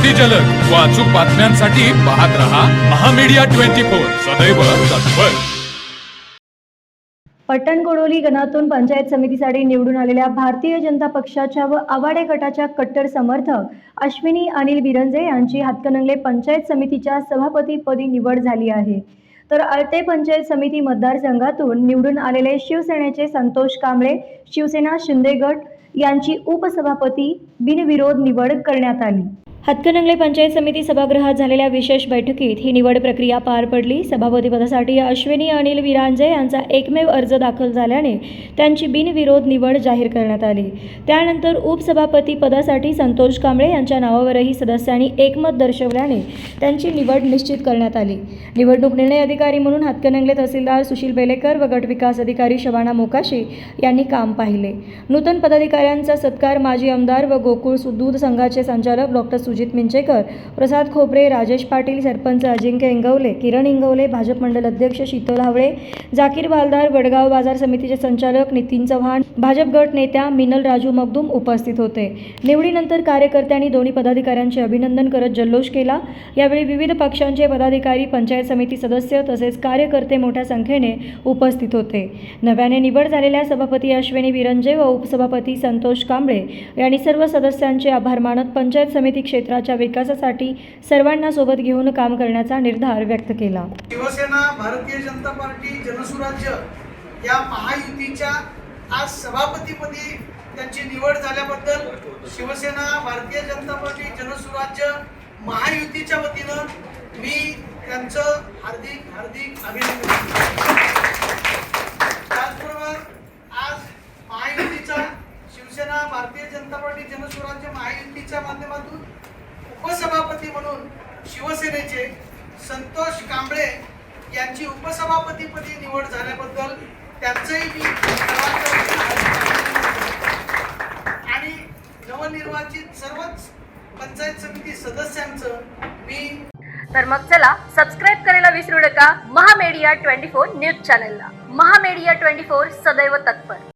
अति जलद व अचूक बातम्यांसाठी पाहत रहा महामीडिया 24 सदैव तत्पर। पट्टणकोडोली गणातून पंचायत समितीसाठी निवडून आलेल्या भारतीय जनता पक्षाच्या व आवाडे गटाच्या कट्टर समर्थक अश्विनी अनिल बिरंजे यांची हातकणंगले पंचायत समितीच्या सभापतीपदी निवड झाली आहे। तर आळते पंचायत समिती मतदारसंघातून निवडून आलेले शिवसेनेचे संतोष कांबळे शिवसेना शिंदे गट यांची उपसभापती बिनविरोध निवड करण्यात आली। हातकणंगले पंचायत समिती सभागृहात झालेल्या विशेष बैठकीत ही निवड प्रक्रिया पार पडली। सभापतीपदासाठी अश्विनी अनिल बिरांजे यांचा एकमेव अर्ज दाखल झाल्याने त्यांची बिनविरोध निवड जाहीर करण्यात आली। त्यानंतर उपसभापती पदासाठी संतोष कांबळे यांच्या नावावरही सदस्यांनी एकमत दर्शवल्याने त्यांची निवड निश्चित करण्यात आली। निवडणूक निर्णय अधिकारी म्हणून हातकणंगले तहसीलदार सुशील बेलेकर व गट विकास अधिकारी शबाना मोकाशी यांनी काम पाहिले। नूतन पदाधिकाऱ्यांचा सत्कार माजी आमदार व गोकुळ दूध संघाचे संचालक डॉक्टर सुजित मिंचेकर, प्रसाद खोपरे, राजेश पाटील, सरपंच अजिंक्य इंगवले, किरण इंगवले, भाजप मंडल अध्यक्ष शीतल हावळे, जाकीर बालदार, वडगाव बाजार समितीचे संचालक नितीन चव्हाण, भाजप गट नेत्या मिनल राजू मगदूम उपस्थित होते। निवडीनंतर कार्यकर्त्यांनी दोन्ही पदाधिकाऱ्यांचे अभिनंदन करत जल्लोष केला। यावेळी विविध पक्षांचे पदाधिकारी, पंचायत समिती सदस्य तसेच कार्यकर्ते मोठ्या संख्येने उपस्थित होते। नव्याने निवड झालेल्या सभापती अश्विनी बिरंजे व उपसभापती संतोष कांबळे यांनी सर्व सदस्यांचे आभार मानत पंचायत समिती क्षेत्राच्या विकासासाठी सर्वांना सोबत घेऊन काम करण्याचा निर्धार व्यक्त केला। शिवसेना, भारतीय जनता पार्टी, जनसुराज्य या महायुतीच्या आज सभापतीपदी त्यांची निवड झाल्याबद्दल शिवसेना, भारतीय जनता पार्टी, जनसुराज्य महायुतीच्या वतीनं मी त्यांचं हार्दिक अभिनंदन करतो। त्याचबरोबर आज महायुतीच्या शिवसेना, भारतीय जनता पार्टी, जनसुराज्य महायुतीच्या माध्यमातून उपसभापती म्हणून शिवसेनेचे संतोष कांबळे यांची उपसभापतीपदी निवड झाल्याबद्दल त्यांचंही मी आणि नवनिर्वाचित सर्वच पंचायत समिती सदस्यांचं मी तर मग चला सबस्क्राईब करायला विसरू नका महामीडिया 24 न्यूज चॅनलला। महामीडिया 24 सदैव तत्पर।